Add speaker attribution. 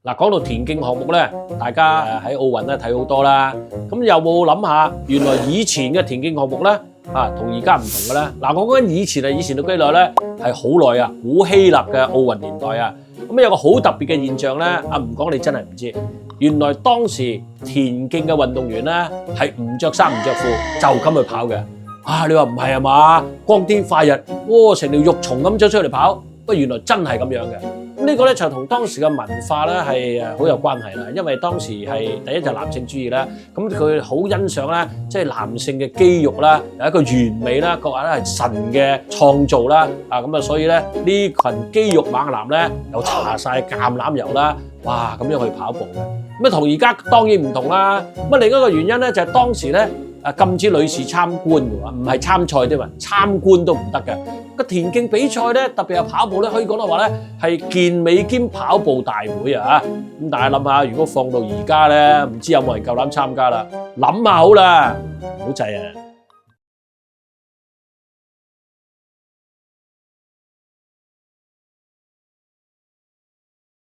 Speaker 1: 嗱，講到田徑項目咧，大家喺奧運咧睇好多啦。咁有冇諗下，原來以前嘅田徑項目咧，同而家唔同嘅咧？嗱，我講緊以前嘅幾耐咧，係好耐啊，古希臘嘅奧運年代啊。咁有個好特別嘅現象咧，唔講你真係唔知。原來當時田徑嘅運動員咧係唔着衫唔着褲就咁去跑嘅。你話唔係啊嘛？光天化日，成條肉蟲咁走出嚟跑，原來真係咁樣嘅。呢個咧就同當時嘅文化咧係好有關係啦，因為當時係第一就男性主義啦，咁佢好欣賞咧，即係男性嘅肌肉啦，有一個完美啦，覺得咧係神嘅創造啦，咁啊所以咧呢群肌肉猛男咧又搽晒橄欖油啦，哇咁樣去跑步嘅，咁同而家當然唔同啦。咁另一個原因咧就係當時咧禁止女士參觀嘅喎，唔係參賽添嘛，參觀都唔得嘅。個田徑比賽咧，特別係跑步咧，可以講到話咧係健美兼跑步大會啊！咁但係諗下，如果放到而家咧，唔知有冇人夠膽參加啦？諗下好啦，唔好制啊！